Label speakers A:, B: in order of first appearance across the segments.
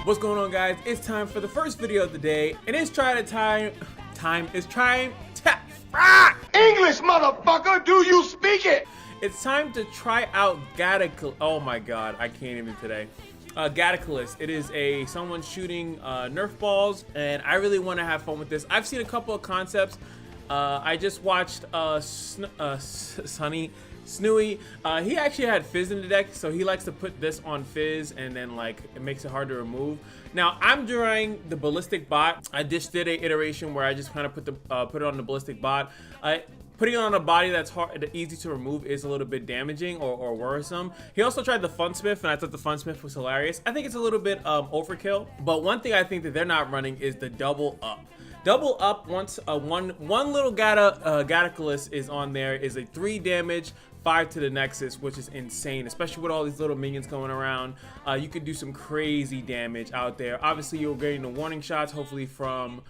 A: What's going on, guys? It's time for the first video of the day, and it's
B: English, motherfucker, do you speak it?
A: It's time to try out GATACLYST. Oh my god, I can't even today. GATACLYST. It is someone shooting Nerf balls, and I really want to have fun with this. I've seen a couple of concepts. I just watched Snooey. He actually had Fizz in the deck, so he likes to put this on Fizz, and then like it makes it hard to remove. Now I'm drawing the ballistic bot. I just did a iteration where I just kind of put it on the ballistic bot. Putting it on a body that's easy to remove is a little bit damaging or worrisome. He also tried the Funsmith, and I thought the Funsmith was hilarious. I think it's a little bit overkill, but one thing I think that they're not running is the double up. Double up, once one little GATACLYST is on there, is a 3 damage, 5 to the Nexus, which is insane, especially with all these little minions going around. You could do some crazy damage out there. Obviously, you're getting the warning shots, hopefully from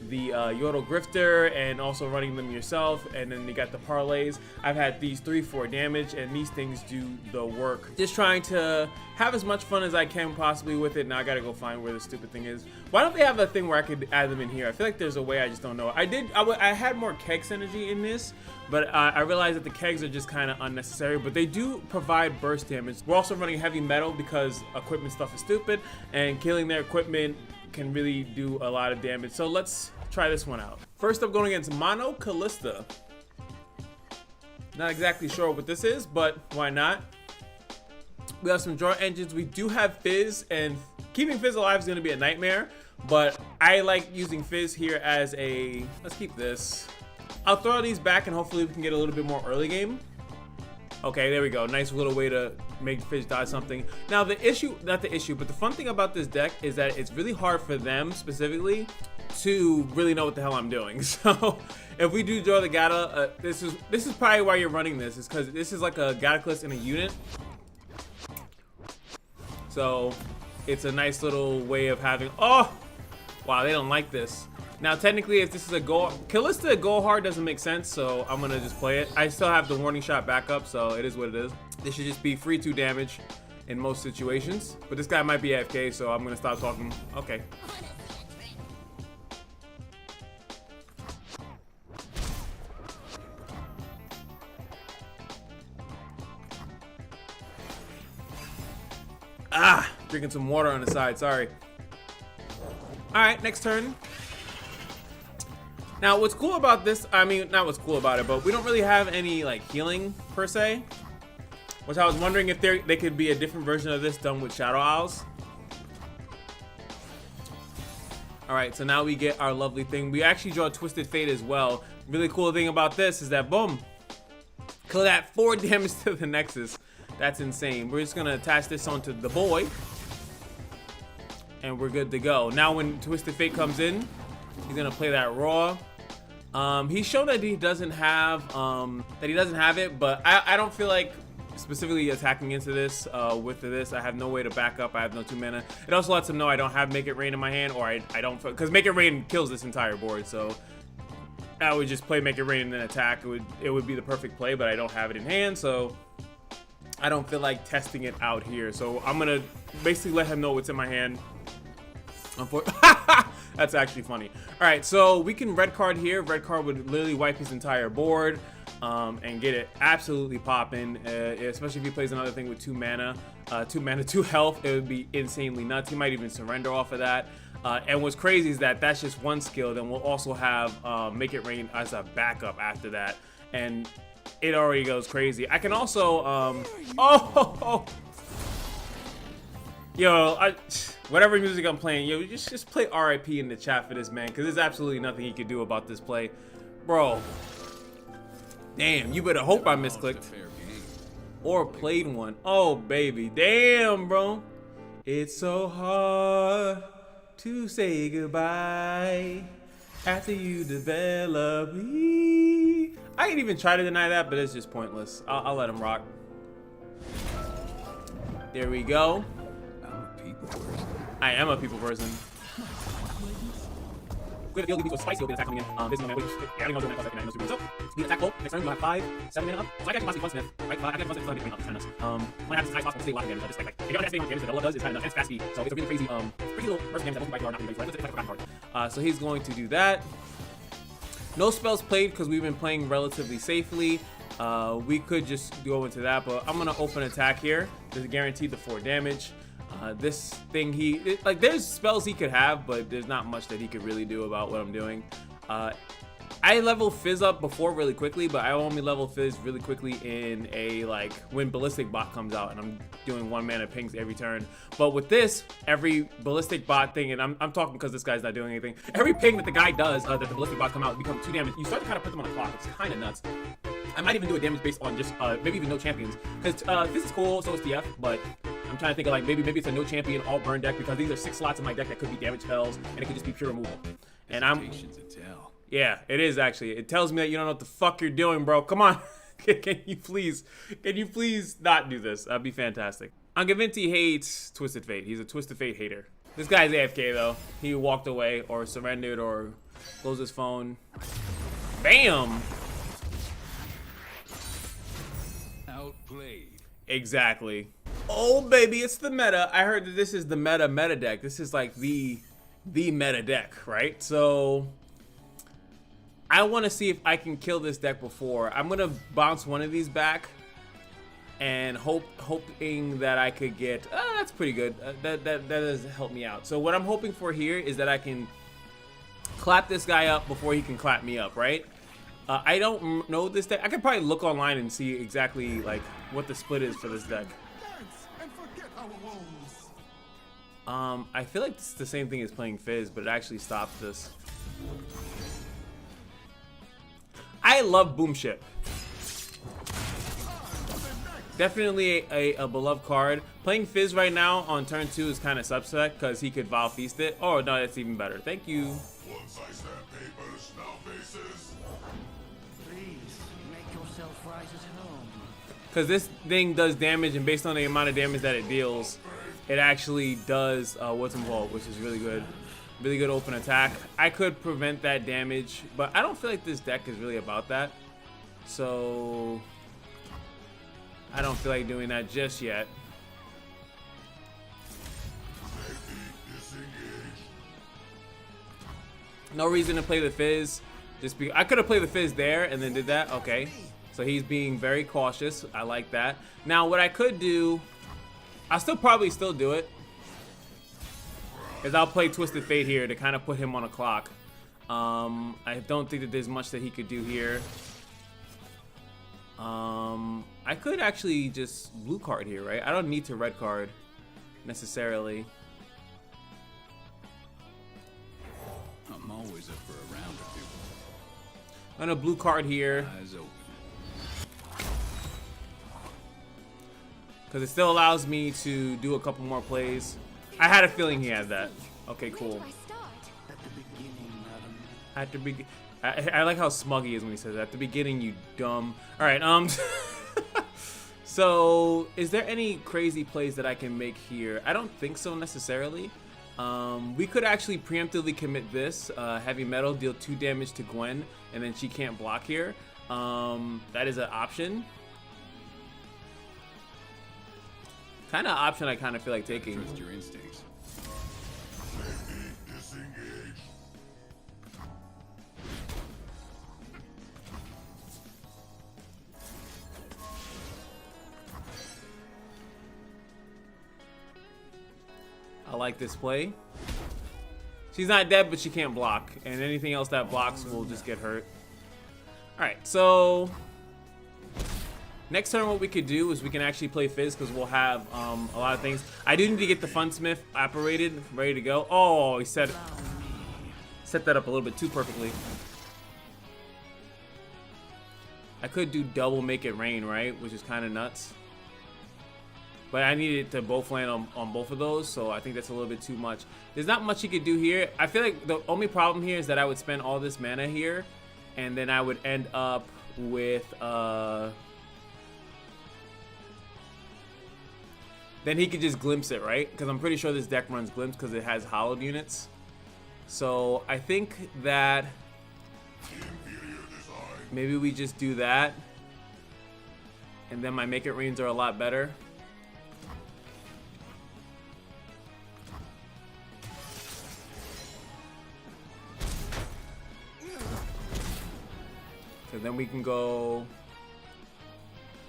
A: the Yodel Grifter, and also running them yourself, and then you got the parlays. I've had these 3-4 damage, and these things do the work. Just trying to have as much fun as I can possibly with it. Now I gotta go find where the stupid thing is. Why don't they have a thing where I could add them in here? I feel like there's a way, I just don't know. I had more keg synergy in this, but I realized that the kegs are just kind of unnecessary, but they do provide burst damage. We're also running heavy metal because equipment stuff is stupid, and killing their equipment can really do a lot of damage. So let's try this one out. First up, going against Mono Kalista. Not exactly sure what this is, but why not? We have some draw engines. We do have Fizz, and keeping Fizz alive is going to be a nightmare, but I like using Fizz here as a... Let's keep this. I'll throw these back, and hopefully we can get a little bit more early game. Okay, there we go. Nice little way to make Fizz die something. Now the issue, not the issue, but the fun thing about this deck is that it's really hard for them specifically to really know what the hell I'm doing. So if we do draw the Gata, this is probably why you're running this, is because this is like a GATACLYST in a unit. So it's a nice little way of having, oh, wow, they don't like this. Now, technically, if this is a go, Kalista go hard doesn't make sense, so I'm gonna just play it. I still have the warning shot backup, so it is what it is. This should just be free 2 damage in most situations, but this guy might be AFK, so I'm gonna stop talking. Okay. Ah, drinking some water on the side, sorry. All right, next turn. Now, what's cool about this, I mean, not what's cool about it, but we don't really have any, like, healing, per se. Which I was wondering if they could be a different version of this done with Shadow Owls. Alright, so now we get our lovely thing. We actually draw Twisted Fate as well. Really cool thing about this is that, boom, kill that 4 damage to the Nexus. That's insane. We're just going to attach this onto the boy. And we're good to go. Now, when Twisted Fate comes in, he's gonna play that raw. He's shown that he doesn't have it, but I don't feel like specifically attacking into this with this. I have no way to back up. I have no 2 mana. It also lets him know I don't have Make It Rain in my hand, or I don't, because Make It Rain kills this entire board. So I would just play Make It Rain and then attack. It would be the perfect play, but I don't have it in hand, so I don't feel like testing it out here. So I'm gonna basically let him know what's in my hand. That's actually funny. All right, so we can red card here. Red card would literally wipe his entire board and get it absolutely popping, especially if he plays another thing with 2 mana, 2 health. It would be insanely nuts. He might even surrender off of that. And what's crazy is that that's just one skill. Then we'll also have Make It Rain as a backup after that, and it already goes crazy. I can also yo, whatever music I'm playing, yo, just play RIP in the chat for this man, because there's absolutely nothing he could do about this play. Bro. Damn, you better hope I misclicked. Or played one. Oh, baby. Damn, bro. It's so hard to say goodbye after you develop me. I can even try to deny that, but it's just pointless. I'll let him rock. There we go. I am a people person. Clear the field, lead me to a spicy open attack coming in. This is my man. Yeah, I don't know what I'm so speed attack full. Next turn, you'll have 5, 7 mana up. So I can actually possibly Funsmith, right? I can Funsmith, it's kind of nuts. When I have this nice possible to stay a lot of damage, I just like, if you're not staying on damage, then all it does is kind of nuts. And it's fast speed. So it's a really crazy, crazy little burst damage that most people are not really ready for. It's like a forgotten card. So he's going to do that. No spells played because we've been playing relatively safely. We could just go into that, but I'm gonna open attack here. There's guaranteed the 4 damage. This thing like there's spells he could have, but there's not much that he could really do about what I'm doing. I level Fizz up before really quickly, but I only level Fizz really quickly in a like when Ballistic Bot comes out and I'm doing 1 mana pings every turn. But with this, every Ballistic Bot thing, and I'm talking because this guy's not doing anything. Every ping that the guy does, that the Ballistic Bots come out, become 2 damage. You start to kind of put them on the clock. It's kind of nuts. I might even do a damage based on just maybe even no champions, because this is cool, so is TF, but I'm trying to think of like maybe it's a no champion all burn deck, because these are 6 slots in my deck that could be damage spells and it could just be pure removal. And yeah, it is actually. It tells me that you don't know what the fuck you're doing, bro. Come on. Can you please not do this? That'd be fantastic. Angavinti hates Twisted Fate. He's a Twisted Fate hater. This guy's AFK though. He walked away or surrendered or closed his phone. Bam!
C: Outplayed.
A: Exactly. Oh baby, it's the meta. I heard that this is the meta deck. This is like the meta deck, right? So I want to see if I can kill this deck before. I'm gonna bounce one of these back and hoping that I could get. That's pretty good. That does help me out. So what I'm hoping for here is that I can clap this guy up before he can clap me up, right? I don't know this deck. I could probably look online and see exactly like what the split is for this deck. I feel like it's the same thing as playing Fizz, but it actually stops this. I love Boom Ship. Definitely a beloved card. Playing Fizz right now on turn 2 is kind of subset because he could Vile Feast it. Oh no, that's even better. Thank you.
B: Once I stab papers, now faces.
D: Please make yourself rise at home.
A: Because this thing does damage, and based on the amount of damage that it deals, it actually does what's involved, which is really good. Really good open attack. I could prevent that damage, but I don't feel like this deck is really about that. So I don't feel like doing that just yet. No reason to play the Fizz. I could have played the Fizz there and then did that. Okay. So he's being very cautious. I like that. Now what I could do, I'll probably still do it, is I'll play Twisted Fate here to kind of put him on a clock. I don't think that there's much that he could do here. I could actually just blue card here, right? I don't need to red card necessarily.
C: I'm always up for a round or two.
A: I'm gonna blue card here
C: Eyes open.
A: because it still allows me to do a couple more plays. I had a feeling he had that. Okay, cool.
D: At the beginning, madam.
A: At the begin, I like how smug he is when he says that. At the beginning, you dumb. All right. So is there any crazy plays that I can make here? I don't think so necessarily. We could actually preemptively commit this. Heavy Metal, deal 2 damage to Gwen, and then she can't block here. That is an option. Kind of option I kind of feel like taking.
C: Trust your instincts.
A: I like this play. She's not dead, but she can't block, and anything else that blocks will just get hurt. All right, so next turn what we could do is we can actually play Fizz because we'll have a lot of things. I do need to get the Funsmith operated, ready to go. Oh, he set that up a little bit too perfectly. I could do double Make It Rain, right? Which is kind of nuts. But I needed to both land on both of those, so I think that's a little bit too much. There's not much you could do here. I feel like the only problem here is that I would spend all this mana here, and then I would end up with then he could just glimpse it, right? Because I'm pretty sure this deck runs glimpse because it has hollowed units. So I think that maybe we just do that. And then my Make It Rains are a lot better. So then we can go...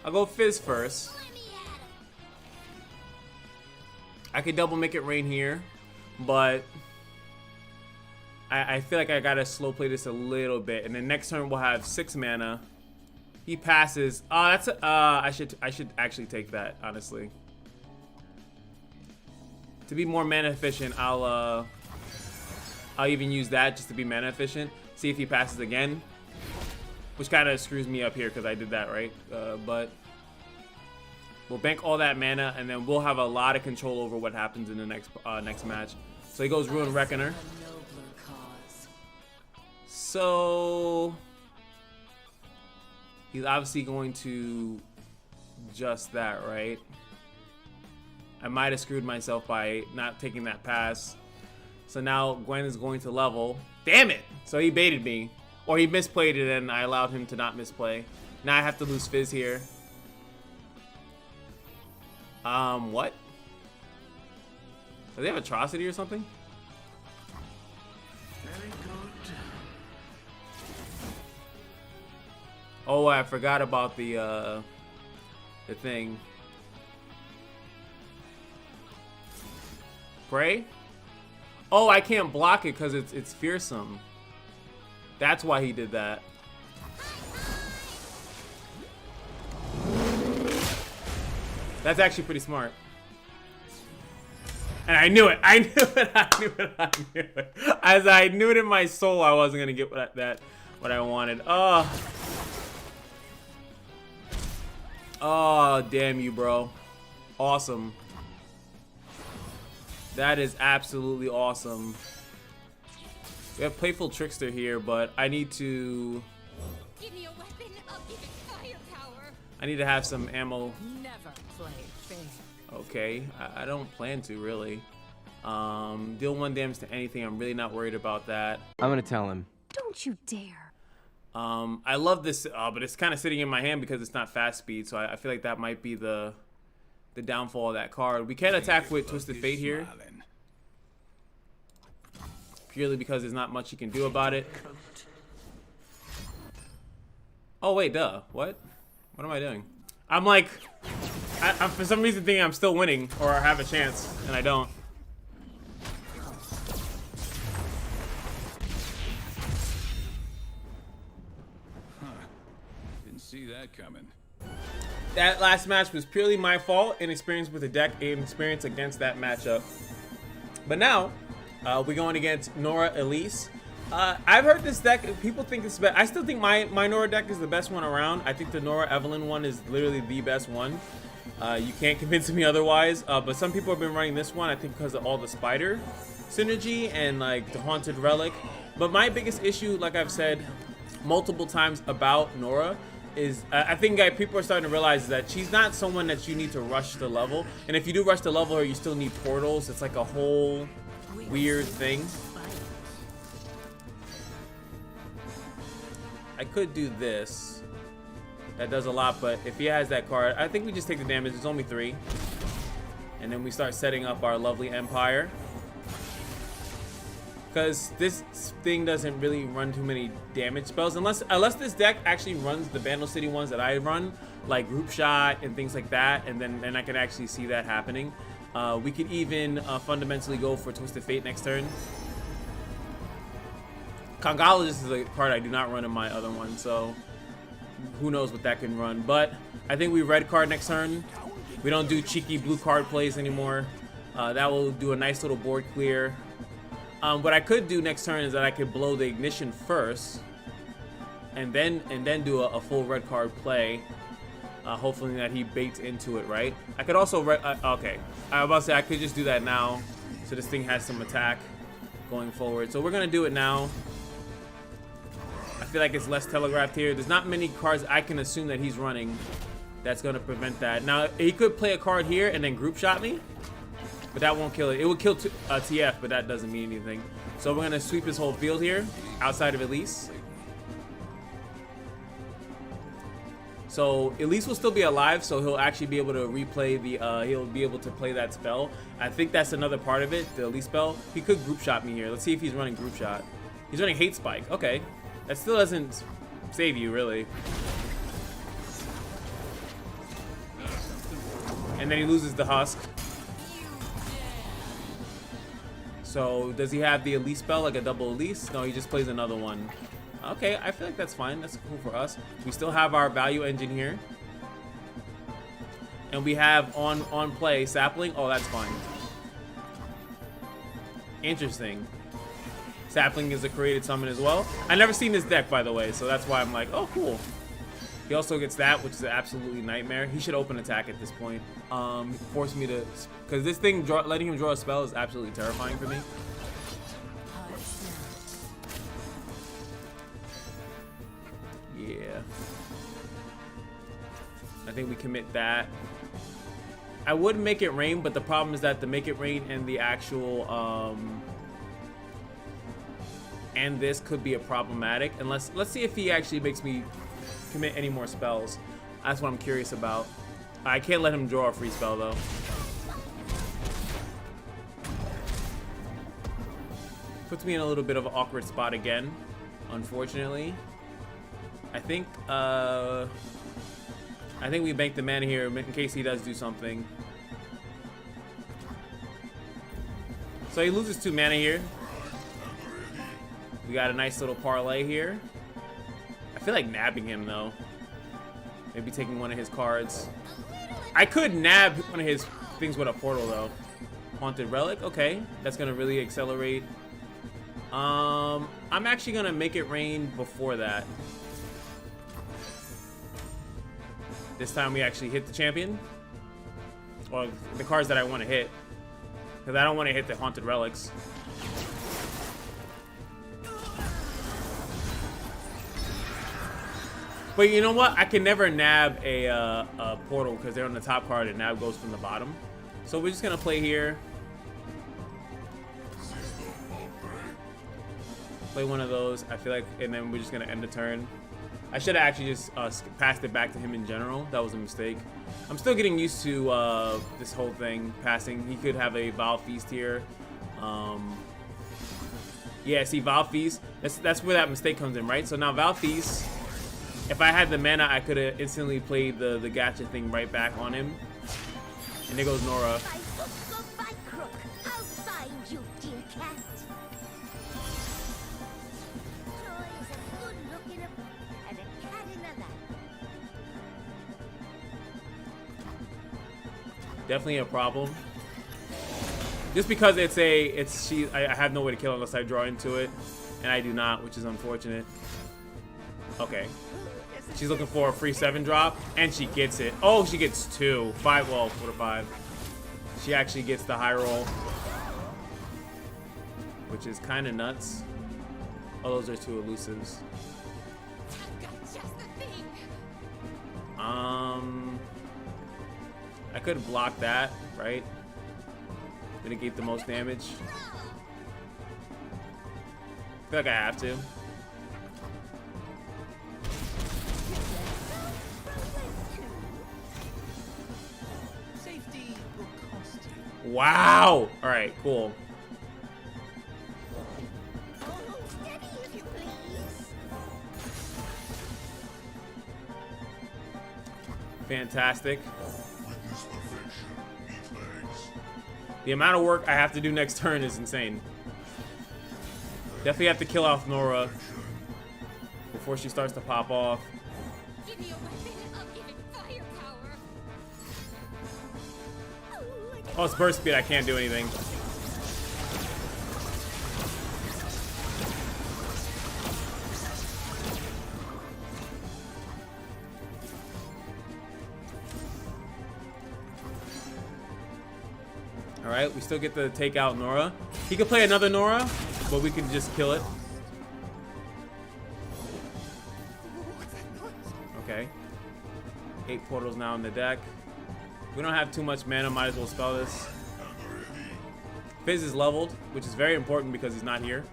A: I'll go Fizz first. I could double Make It Rain here, but I feel like I gotta slow play this a little bit. And then next turn we'll have 6 mana. He passes. That's I should actually take that, honestly. To be more mana efficient, I'll even use that just to be mana efficient. See if he passes again. Which kind of screws me up here because I did that, right? But we'll bank all that mana, and then we'll have a lot of control over what happens in the next match. So he goes Ruin Reckoner. So he's obviously going to just that, right? I might have screwed myself by not taking that pass. So now Gwen is going to level. Damn it! So he baited me. Or he misplayed it and I allowed him to not misplay. Now I have to lose Fizz here. What? Do they have Atrocity or something?
D: Very good.
A: Oh, I forgot about the thing. Pray? Oh, I can't block it because it's fearsome. That's why he did that. That's actually pretty smart. And I knew it. I knew it. I knew it. I knew it. As I knew it in my soul, I wasn't gonna get what I wanted. Oh, damn you, bro. Awesome. That is absolutely awesome. We have Playful Trickster here, but I need to...
E: Give me a weapon, I'll give it firepower.
A: I need to have some ammo.
E: Never play fair.
A: Okay, I don't plan to, really. Deal 1 damage to anything. I'm really not worried about that.
F: I'm gonna tell him.
E: Don't you dare.
A: I love this, but it's kind of sitting in my hand because it's not fast speed, so I feel like that might be the downfall of that card. We can attack with Twisted Fate here. Purely because there's not much you can do about it. Oh wait, duh. What am I doing? I'm like, I'm for some reason thinking I'm still winning or I have a chance, and I don't.
C: Didn't see that coming.
A: That last match was purely my fault, inexperience with the deck, and experience against that matchup. But now, we're going against Nora Elise. I've heard this deck, people think it's best. I still think my Nora deck is the best one around. I think the Nora Evelyn one is literally the best one. You can't convince me otherwise, but some people have been running this one, I think because of all the spider synergy and like the Haunted Relic. But my biggest issue, like I've said multiple times about Nora, is I think people are starting to realize that she's not someone that you need to rush the level. And if you do rush the level her, you still need portals. It's like a whole weird thing. I could do this. That does a lot, but if he has that card, I think we just take the damage. It's only 3. And then we start setting up our lovely Empire. Because this thing doesn't really run too many damage spells. Unless this deck actually runs the Vandal City ones that I run, like Group Shot and things like that, and then I can actually see that happening. We could even fundamentally go for Twisted Fate next turn. Congologist is a card I do not run in my other one, so who knows what that can run. But I think we red card next turn. We don't do cheeky blue card plays anymore. That will do a nice little board clear. What I could do next turn is that I could blow the Ignition first, and then do a full red card play. Hopefully that he baits into it, right? I could also okay. I was about to say I could just do that now, so this thing has some attack going forward. So we're gonna do it now. I feel like it's less telegraphed here. There's not many cards I can assume that he's running that's gonna prevent that. Now he could play a card here and then group shot me. but that won't kill it. It would kill TF, but that doesn't mean anything. So we're gonna sweep his whole field here, outside of Elise. So Elise will still be alive, so he'll actually be able to replay the, he'll be able to play that spell. I think that's another part of it, the Elise spell. He could group shot me here. Let's see if he's running group shot. He's running hate spike. Okay, that still doesn't save you really. And then he loses the husk. So does he have the Elise spell, like a double Elise? No, he just plays another one. Okay, I feel like that's fine. That's cool for us. We still have our value engine here. And we have on play Sapling. Oh, that's fine. Interesting. Sapling is a created summon as well. I never seen this deck, by the way, so that's why I'm like, oh, cool. He also gets that, which is absolutely nightmare. He should open attack at this point. Force me to, because this thing, letting him draw a spell is absolutely terrifying for me. Yeah. I think we commit that. I would make it rain, but the problem is that the make it rain and the actual, and this could be a problematic. Unless, let's see if he actually makes me commit any more spells. That's what I'm curious about. I can't let him draw a free spell though. Puts me in a little bit of an awkward spot again, unfortunately. I think we bank the mana here in case he does do something. So he loses 2 mana here. We got a nice little parlay here. I feel like nabbing him though. Maybe taking one of his cards. I could nab one of his things with a portal though. Haunted Relic, okay. That's gonna really accelerate. I'm actually gonna make it rain before that. This time we actually hit the champion. Or the cards that I want to hit. Because I don't want to hit the Haunted Relics. But you know what? I can never nab a portal because they're on the top card and nab goes from the bottom. So we're just going to play here. Play one of those, I feel like, and then we're just going to end the turn. I should have actually just passed it back to him in general. That was a mistake. I'm still getting used to this whole thing, passing. He could have a Vile Feast here. Yeah, see, Vile Feast, that's where that mistake comes in, right? So now Vile Feast, if I had the mana, I could have instantly played the gacha thing right back on him. And there goes Nora. Definitely a problem. Just because I have no way to kill unless I draw into it, and I do not, which is unfortunate. Okay. She's looking for a free 7 drop, and she gets it. Oh, she gets 2. 5, well, 4 to 5. She actually gets the high roll, which is kind of nuts. Oh, those are 2 elusives.
E: I've got just the thing.
A: I could block that, right? Mitigate the most damage. I feel like I have to.
D: Safety will cost you.
A: Wow! Alright, cool.
E: Steady, if you please.
A: Fantastic. The amount of work I have to do next turn is insane. Definitely have to kill off Nora before she starts to pop off.
E: Give me a weapon, I'll give it firepower.
A: Oh, it's burst speed. I can't do anything. Alright, we still get to take out Nora. He could play another Nora, but we can just kill it. Okay. 8 portals now in the deck. We don't have too much mana, might as well spell this. Fizz is leveled, which is very important because he's not here.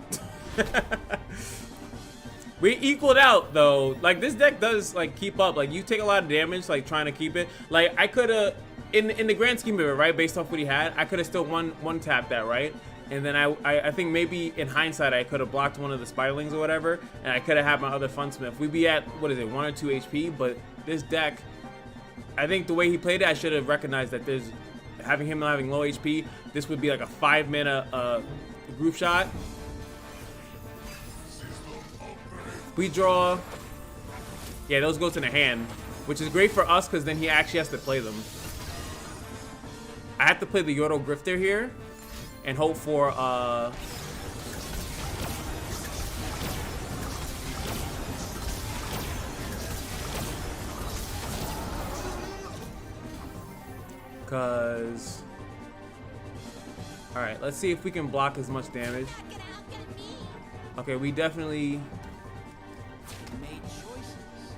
A: We equaled out though. Like this deck does like keep up. Like you take a lot of damage like trying to keep it. Like I could have, in the grand scheme of it, right, based off what he had, I could have still one tapped that, right? And then I think maybe in hindsight I could have blocked one of the Spiderlings or whatever, and I could have had my other Funsmith. We'd be at, what is it, 1 or 2 HP, but this deck, I think the way he played it, I should have recognized that there's, having him having low HP, this would be like a 5-mana group shot. We draw, yeah, those go to the hand, which is great for us because then he actually has to play them. I have to play the Yordle Grifter here and hope for cause all right, let's see if we can block as much damage. Okay, we definitely
D: Made choices.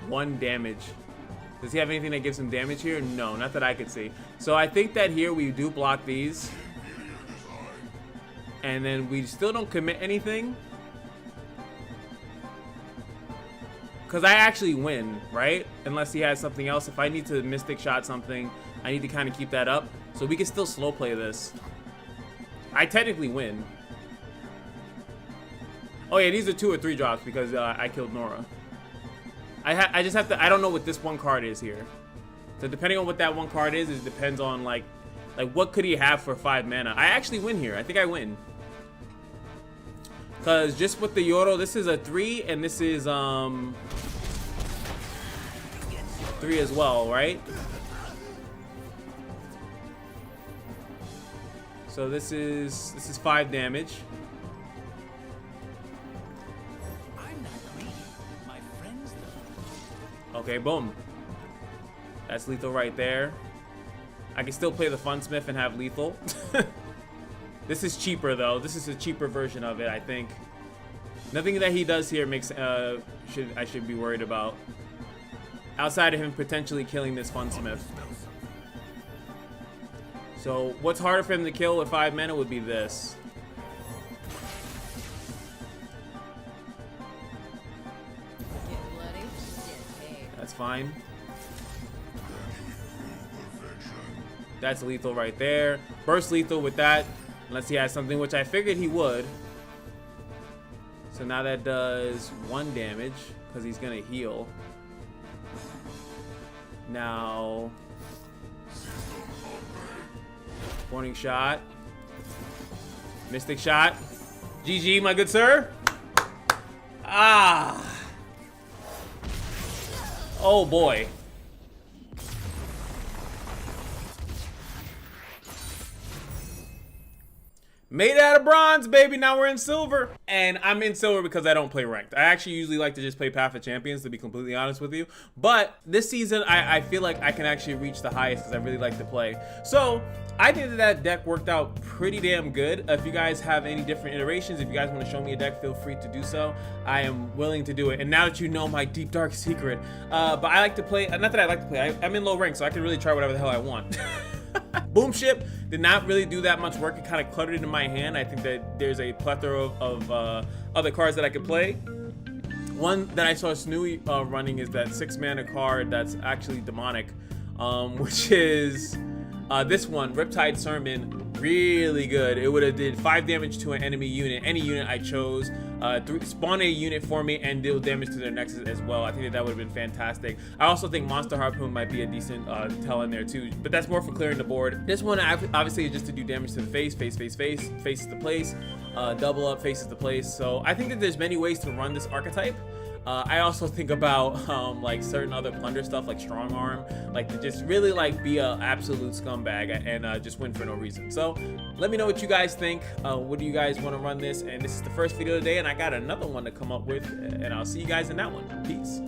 A: 1 damage. Does he have anything that gives him damage here? No, not that I could see. So I think that here we do block these. And then we still don't commit anything. Because I actually win, right? Unless he has something else. If I need to Mystic Shot something, I need to kind of keep that up. So we can still slow play this. I technically win. Oh yeah, these are 2 or 3 drops because I killed Nora. I just have to, I don't know what this one card is here. So depending on what that one card is, it depends on like what could he have for 5 mana. I actually win here. I think I win. Cause just with the Yordle, this is a 3 and this is 3 as well, right? So this is 5 damage. Okay, boom. That's lethal right there. I can still play the Funsmith and have lethal. This is cheaper though. This is a cheaper version of it, I think. Nothing that he does here makes I should be worried about. Outside of him potentially killing this Funsmith. So what's harder for him to kill with 5 mana would be this. That's fine. That's lethal right there. Burst lethal with that, unless he has something, which I figured he would. So now that does 1 damage, because he's gonna heal. Now, warning shot. Mystic shot. GG, my good sir. Ah. Oh boy. Made out of bronze, baby. Now we're in silver. And I'm in silver because I don't play ranked. I actually usually like to just play Path of Champions, to be completely honest with you. But this season, I feel like I can actually reach the highest because I really like to play. So I think that deck worked out pretty damn good. If you guys have any different iterations, if you guys want to show me a deck, feel free to do so. I am willing to do it. And now that you know my deep dark secret, but I like to play, not that I like to play, I'm in low rank, so I can really try whatever the hell I want. Boom Ship did not really do that much work. It kind of cluttered in my hand. I think that there's a plethora of other cards that I could play. One that I saw Snooey running is that 6-mana card that's actually demonic, which is this one, Riptide Sermon. Really good. It would have did 5 damage to an enemy unit, any unit I chose, spawn a unit for me and deal damage to their nexus as well. I think that would have been fantastic. I also think Monster Harpoon might be a decent tell in there too, but that's more for clearing the board. This one obviously is just to do damage to the face faces the place, double up, faces the place. So I think that there's many ways to run this archetype. I also think about like certain other plunder stuff like Strong Arm, like to just really like be a absolute scumbag and just win for no reason. So let me know what you guys think. What do you guys want to run this? And this is the first video today, and I got another one to come up with, and I'll see you guys in that one. Peace.